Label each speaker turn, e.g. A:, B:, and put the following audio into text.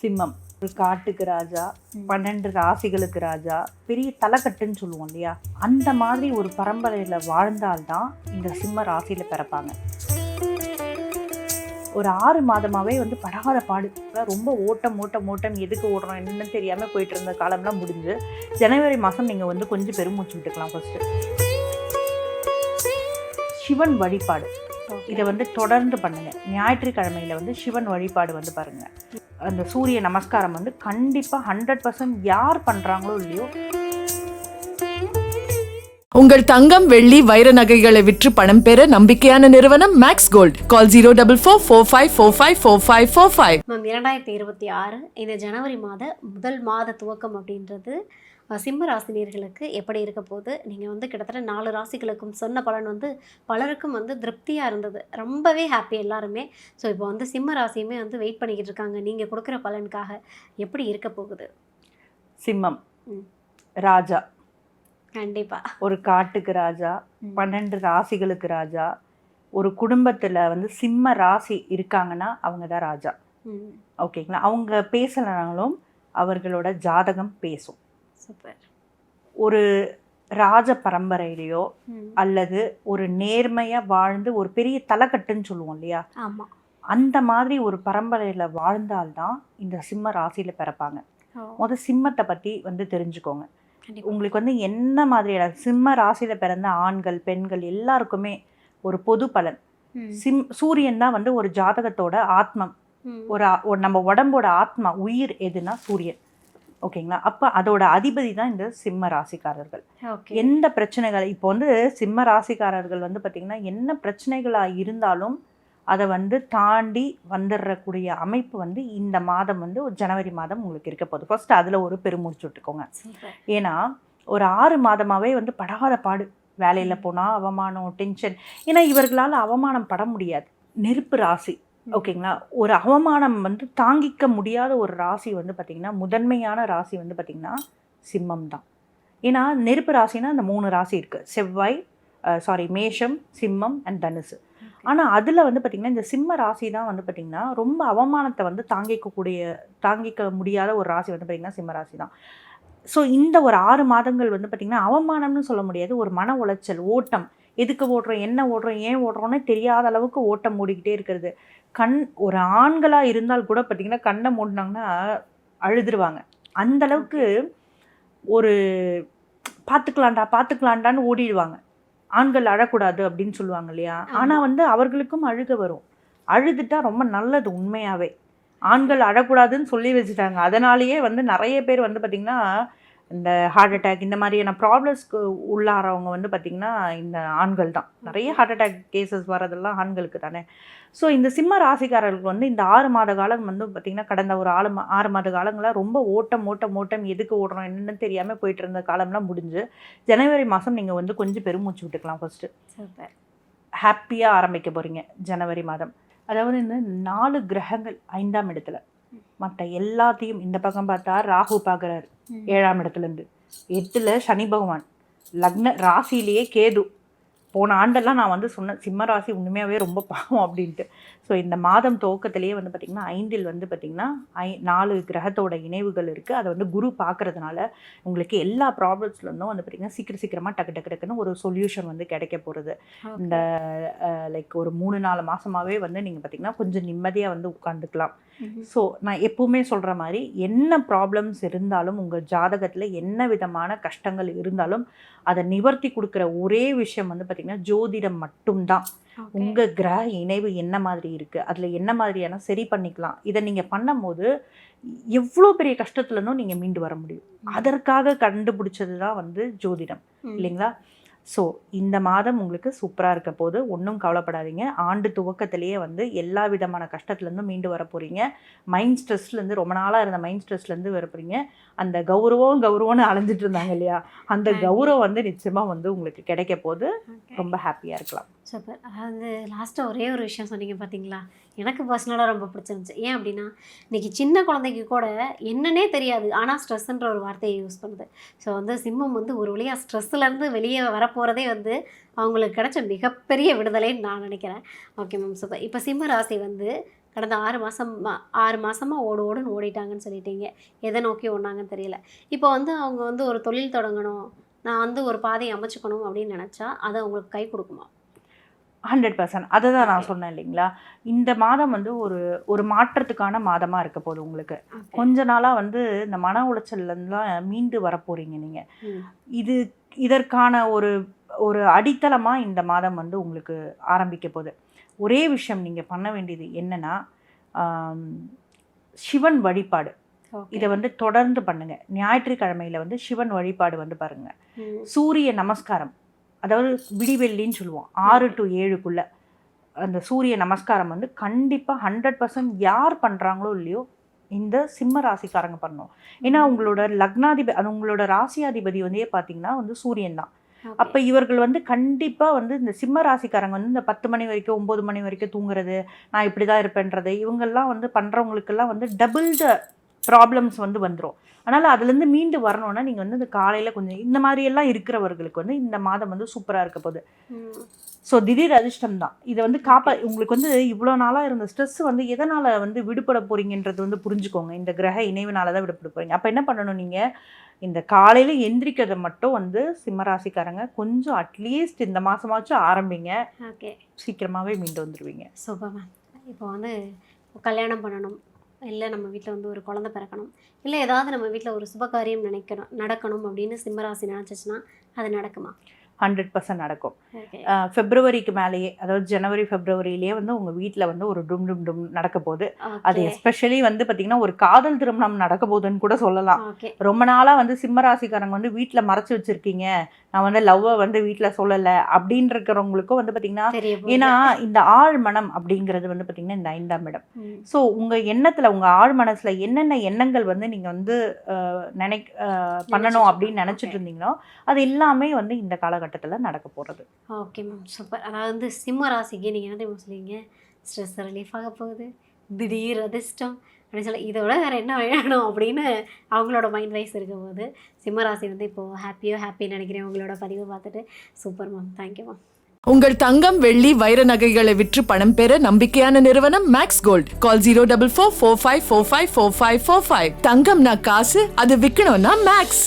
A: சிம்மம் ஒரு காட்டுக்கு ராஜா, 12 ராசிகளுக்கு ராஜா, பெரிய தலைக்கட்டுன்னு சொல்லுவோம் இல்லையா, அந்த மாதிரி ஒரு பரம்பரையில் வாழ்ந்தால்தான் இந்த சிம்ம ராசியில் பிறப்பாங்க. ஒரு 6 மாதமாகவே படாத பாடு, ரொம்ப ஓட்டம் எதுக்கு ஓடுறோம் என்னன்னு தெரியாமல் போயிட்டு இருந்த காலம்லாம் முடிஞ்சு ஜனவரி மாதம் நீங்கள் கொஞ்சம் பெருமூச்சு விட்டுக்கலாம். ஃபர்ஸ்ட்டு சிவன் வழிபாடு இதை தொடர்ந்து பண்ணுங்க. ஞாயிற்றுக்கிழமையில சிவன் வழிபாடு பாருங்க. அந்த சூரிய நமஸ்காரம் கண்டிப்பா 100% யார் பண்றாங்களோ இல்லையோ.
B: உங்கள் தங்கம் வெள்ளி வைர நகைகளை விற்று பணம் பெற நம்பிக்கையான நிறுவனம் மேக்ஸ் கோல்ட். கால் 04445454545.
C: மேம் 2026 இந்த ஜனவரி முதல் மாத துவக்கம் அப்படின்றது சிம்ம ராசினியர்களுக்கு எப்படி இருக்க போது? நீங்கள் கிட்டத்தட்ட 4 ராசிகளுக்கும் சொன்ன பலன் பலருக்கும் திருப்தியாக இருந்தது, ரொம்பவே ஹாப்பி எல்லாருமே. ஸோ இப்போ சிம்ம ராசியுமே வெயிட் பண்ணிக்கிட்டு இருக்காங்க நீங்கள் கொடுக்குற பலனுக்காக. எப்படி இருக்க போகுது?
A: சிம்மம் ராஜா,
C: கண்டிப்பா
A: ஒரு காட்டுக்கு ராஜா, 12 ராசிகளுக்கு ராஜா. ஒரு குடும்பத்தில் சிம்ம ராசி இருக்காங்கன்னா அவங்க தான் ராஜா. ஓகேங்களா? அவங்க பேசலனாலும் அவர்களோட ஜாதகம் பேசும்.
C: சூப்பர்.
A: ஒரு ராஜ பரம்பரையிலையோ அல்லது ஒரு நேர்மையா வாழ்ந்து ஒரு பெரிய தலைக்கட்டுன்னு சொல்லுவோம் இல்லையா,
C: ஆமாம்,
A: அந்த மாதிரி ஒரு பரம்பரையில வாழ்ந்தால்தான் இந்த சிம்ம ராசியில பிறப்பாங்க. சிம்மத்தை பத்தி தெரிஞ்சுக்கோங்க. உங்களுக்கு என்ன மாதிரியான சிம்ம ராசியில பிறந்த ஆண்கள் பெண்கள் எல்லாருக்குமே ஒரு பொது பலன். சூரியன் தான் ஒரு ஜாதகத்தோட ஆத்மம். ஒரு நம்ம உடம்போட ஆத்மா உயிர் எதுனா சூரியன். ஓகேங்களா? அப்போ அதோட அதிபதி தான் இந்த சிம்ம ராசிக்காரர்கள். எந்த பிரச்சனைகள் இப்போ சிம்ம ராசிக்காரர்கள் பார்த்தீங்கன்னா என்ன பிரச்சனைகளாக இருந்தாலும் அதை தாண்டி வந்துடக்கூடிய அமைப்பு இந்த மாதம் ஒரு ஜனவரி மாதம் உங்களுக்கு இருக்க போகுது. ஃபர்ஸ்ட் அதில் ஒரு பெருமூச்சு விட்டுக்கோங்க. ஏன்னா ஒரு 6 மாதமாகவே படாத பாடு, வேலையில் போனால் அவமானம், டென்ஷன். ஏன்னா இவர்களால் அவமானம் பட முடியாது. நெருப்பு ராசி. ஓகேங்களா? ஒரு அவமானம் தாங்கிக்க முடியாத ஒரு ராசி பார்த்திங்கன்னா முதன்மையான ராசி பார்த்திங்கன்னா சிம்மம் தான். ஏன்னா நெருப்பு ராசினா அந்த 3 ராசி இருக்குது, செவ்வாய், மேஷம், சிம்மம் அண்ட் தனுசு. ஆனால் அதில் பார்த்திங்கன்னா இந்த சிம்ம ராசி தான் பார்த்திங்கன்னா ரொம்ப அவமானத்தை தாங்கிக்க முடியாத ஒரு ராசி பார்த்திங்கன்னா சிம்ம ராசி தான். ஸோ இந்த ஒரு 6 மாதங்கள் பார்த்திங்கன்னா அவமானம்னு சொல்ல முடியாது, ஒரு மன உளைச்சல், ஓட்டம், எதுக்கு ஓடுறோம், என்ன ஓடுறோம், ஏன் ஓடுறோன்னு தெரியாத அளவுக்கு ஓட்டம் ஓடிக்கிட்டே இருக்கிறது. ஒரு ஆண்களாக இருந்தால் கூட பார்த்திங்கன்னா கண்ணை மூடினாங்கன்னா அழுதுருவாங்க. அந்த அளவுக்கு ஒரு பார்த்துக்கலாண்டான்னு ஓடிடுவாங்க. ஆண்கள் அழக்கூடாது அப்படின்னு சொல்லுவாங்க இல்லையா, ஆனால் அவர்களுக்கும் அழுக வரும். அழுதுட்டா ரொம்ப நல்லது. உண்மையாகவே ஆண்கள் அழக்கூடாதுன்னு சொல்லி வச்சுட்டாங்க. அதனாலேயே நிறைய பேர் பார்த்திங்கன்னா இந்த ஹார்ட் அட்டாக் இந்த மாதிரியான ப்ராப்ளம்ஸ்க்கு உள்ளாரவங்க பார்த்திங்கன்னா இந்த ஆண்கள் தான். நிறைய ஹார்ட் அட்டாக் கேசஸ் வரதெல்லாம் ஆண்களுக்கு தானே. ஸோ இந்த சிம்ம ராசிக்காரர்களுக்கு இந்த 6 மாத காலம் பார்த்திங்கன்னா கடந்த ஒரு 6 மாத காலங்களாக ரொம்ப ஓட்டம் எதுக்கு ஓடுறோம் என்னன்னு தெரியாமல் போயிட்டு இருந்த காலம்லாம் முடிஞ்சு ஜனவரி மாதம் நீங்கள் கொஞ்சம் பெருமூச்சு விட்டுக்கலாம். ஃபர்ஸ்ட்டு ஹாப்பியாக ஆரம்பிக்க போகிறீங்க ஜனவரி மாதம். அதாவது இந்த 4 கிரகங்கள் 5ஆம் இடத்துல, மற்ற எல்லாத்தையும் இந்த பக்கம் பார்த்தா ராகு பார்க்குறாரு 7ஆம் இடத்துலேருந்து, 8ல் சனி பகவான், லக்ன ராசியிலேயே கேது. போன ஆண்டெல்லாம் நான் சொன்னேன் சிம்ம ராசி உண்மையாகவே ரொம்ப பாவம் அப்படின்ட்டு. ஸோ இந்த மாதம் துவக்கத்திலேயே பார்த்திங்கன்னா 5ல் பார்த்திங்கன்னா 4 கிரகத்தோட இணைவுகள் இருக்குது. அதை குரு பார்க்குறதுனால உங்களுக்கு எல்லா ப்ராப்ளம்ஸ்லேருந்தும் பார்த்திங்கன்னா சீக்கிரமாக டக்குன்னு ஒரு சொல்யூஷன் கிடைக்க போகிறது. இந்த லைக் ஒரு 3-4 மாதமாகவே நீங்கள் பார்த்திங்கன்னா கொஞ்சம் நிம்மதியாக உட்காந்துக்கலாம். ஸோ நான் எப்பவுமே சொல்கிற மாதிரி என்ன ப்ராப்ளம்ஸ் இருந்தாலும் உங்கள் ஜாதகத்தில் என்ன விதமான கஷ்டங்கள் இருந்தாலும் அதை நிவர்த்தி கொடுக்குற ஒரே விஷயம் பார்த்திங்கன்னா ஜோதிடம் மட்டும்தான். உங்கள் கிரக இணைவு என்ன மாதிரி இருக்குது, அதில் என்ன மாதிரியான சரி பண்ணிக்கலாம், இதை நீங்கள் பண்ணும்போது எவ்வளோ பெரிய கஷ்டத்துலனும் நீங்கள் மீண்டு வர முடியும். அதற்காக கண்டுபிடிச்சது தான் ஜோதிடம் இல்லைங்களா? ஸோ இந்த மாதம் உங்களுக்கு சூப்பராக இருக்க போது, ஒன்றும் கவலைப்படாதீங்க. ஆண்டு துவக்கத்திலேயே எல்லா விதமான கஷ்டத்துலேருந்தும் மீண்டு வர போகிறீங்க. மைண்ட் ஸ்ட்ரெஸ்லேருந்து, ரொம்ப நாளாக இருந்த மைண்ட் ஸ்ட்ரெஸ்லேருந்து வர போகிறீங்க. அந்த கௌரவம்னு அலைஞ்சிட்டு இருந்தாங்க இல்லையா, அந்த கௌரவம் நிச்சயமாக உங்களுக்கு கிடைக்க போது. ரொம்ப ஹாப்பியாக இருக்கலாம்.
C: சூப்பர். அதாவது லாஸ்ட்டாக ஒரே ஒரு விஷயம் சொன்னீங்க பார்த்தீங்களா, எனக்கு பர்சனலாக ரொம்ப பிடிச்சிருந்துச்சு. ஏன் அப்படின்னா இன்றைக்கி சின்ன குழந்தைக்கு கூட என்னன்னே தெரியாது, ஆனால் ஸ்ட்ரெஸ்ஸுன்ற ஒரு வார்த்தையை யூஸ் பண்ணுது. ஸோ சிம்மம் ஒரு வழியாக ஸ்ட்ரெஸ்ஸுலேருந்து வெளியே வரப்போகிறதே அவங்களுக்கு கிடைச்ச மிகப்பெரிய விடுதலைன்னு நான் நினைக்கிறேன். Okay ma'am, super. இப்போ சிம்ம ராசி கடந்த 6 மாதமாக ஓடுன்னு ஓடிட்டாங்கன்னு சொல்லிட்டீங்க. எதை நோக்கி ஓடினாங்கன்னு தெரியல. இப்போ வந்து அவங்க வந்து ஒரு தொழில் தொடங்கணும், நான் வந்து ஒரு பாதையை அமைச்சுக்கணும் அப்படின்னு நினச்சா அது அவங்களுக்கு கை கொடுக்குமா?
A: 100%. அதை தான் நான் சொன்னேன் இல்லைங்களா, இந்த மாதம் வந்து ஒரு மாற்றத்துக்கான மாதமாக இருக்க போகுது உங்களுக்கு. கொஞ்ச நாளாக வந்து இந்த மன உளைச்சல்லாம் மீண்டு வரப்போகிறீங்க நீங்கள். இதற்கான ஒரு அடித்தளமாக இந்த மாதம் வந்து உங்களுக்கு ஆரம்பிக்க போகுது. ஒரே விஷயம் நீங்கள் பண்ண வேண்டியது என்னென்னா, சிவன் வழிபாடு இதை வந்து தொடர்ந்து பண்ணுங்கள். ஞாயிற்றுக்கிழமையில் வந்து சிவன் வழிபாடு வந்து பாருங்கள். சூரிய நமஸ்காரம், அதாவது விடிவெள்ளின்னு சொல்லுவோம், 6 to 7க்குள்ளே அந்த சூரிய நமஸ்காரம் வந்து கண்டிப்பாக 100% யார் பண்ணுறாங்களோ இல்லையோ இந்த சிம்ம ராசிக்காரங்க பண்ணணும். ஏன்னா உங்களோட லக்னாதிபதி, அது உங்களோட ராசியாதிபதி வந்து பார்த்தீங்கன்னா வந்து சூரியன் தான். அப்போ இவர்கள் வந்து கண்டிப்பாக வந்து இந்த சிம்ம ராசிக்காரங்க வந்து இந்த 10 மணி வரைக்கும் 9 மணி வரைக்கும் தூங்குறது, நான் இப்படி தான் இருப்பேன்றது, இவங்கெல்லாம் வந்து பண்ணுறவங்களுக்கெல்லாம் வந்து டபுள் த ப்ராப்ளம்ஸ் வந்து வந்துடும். அதனால் அதுலேருந்து மீண்டு வரணும்னா நீங்கள் வந்து இந்த காலையில் கொஞ்சம் இந்த மாதிரியெல்லாம் இருக்கிறவர்களுக்கு வந்து இந்த மாதம் வந்து சூப்பராக இருக்க போகுது. ஸோ திடீர் அதிர்ஷ்டம் தான் இதை வந்து உங்களுக்கு வந்து இவ்வளோ நாளாக இருந்த ஸ்ட்ரெஸ் வந்து எதனால் வந்து விடுபட போகிறீங்கன்றது வந்து புரிஞ்சுக்கோங்க. இந்த கிரக இணைவினால தான் விடுபட போகிறீங்க. அப்போ என்ன பண்ணணும், நீங்கள் இந்த காலையில் எந்திரிக்கிறத மட்டும் வந்து சிம்மராசிக்காரங்க கொஞ்சம் அட்லீஸ்ட் இந்த மாதமாச்சும் ஆரம்பிங்க. ஓகே, சீக்கிரமாகவே மீண்டு வந்துடுவீங்க.
C: Super ma'am. இப்போ வந்து கல்யாணம் பண்ணணும், இல்லை நம்ம வீட்டில் வந்து ஒரு குழந்தை பிறக்கணும், இல்லை ஏதாவது நம்ம வீட்டில் ஒரு சுபகாரியம் நடக்கணும் அப்படின்னு சிம்மராசி நினச்சிச்சுன்னா அது நடக்குமா?
A: 100% நடக்கும். பிப்ரவரிக்கு மேலேயே, அதாவது ஜனவரி பிப்ரவரியிலேயே வந்து உங்கள் வீட்டில் வந்து ஒரு டும் டும் டும் நடக்க போகுது. அது எஸ்பெஷலி வந்து பார்த்திங்கன்னா ஒரு காதல் திருமணம் நடக்க போகுதுன்னு கூட சொல்லலாம். ரொம்ப நாளாக வந்து சிம்மராசிக்காரங்க வந்து வீட்டில் மறைச்சி வச்சுருக்கீங்க, நான் வந்து லவ்வை வந்து வீட்டில் சொல்லலை அப்படின்னு இருக்கிறவங்களுக்கும் வந்து பார்த்திங்கன்னா, ஏன்னா இந்த ஆழ் மனம் அப்படிங்கிறது வந்து பார்த்திங்கன்னா இந்த 5ஆம் இடம். ஸோ உங்கள் எண்ணத்தில், உங்கள் ஆழ் மனசில் என்னென்ன எண்ணங்கள் வந்து நீங்கள் வந்து பண்ணணும் அப்படின்னு நினச்சிட்டு இருந்தீங்களோ அது எல்லாமே வந்து இந்த காலகட்டத்தில் நடக்க போகிறது.
C: Okay ma'am, super. அதாவது வந்து சிம்ம ராசிக்கு நீங்கள் என்ன தெரியுமா சொல்லுவீங்க, ஸ்ட்ரெஸ் ரிலீஃப் ஆக போகுது, திடீர் அதிர்ஷ்டம் அப்படின்னு சொல்லி இதோட வேறு என்ன வேணும் அப்படின்னு அவங்களோட மைண்ட் வைஸ் இருக்கும் போது சிம்மராசி வந்து இப்போது ஹாப்பின்னு நினைக்கிறேன் உங்களோட பதிவை பார்த்துட்டு. Super ma'am, thank you ma'am.
B: உங்கள் தங்கம், வெள்ளி, வைர நகைகளை விற்று பணம் பெற நம்பிக்கையான நிறுவனம் மேக்ஸ் கோல்ட். கால் 04445454545. தங்கம்னா காசு, அது விற்கணும்னா மேக்ஸ்.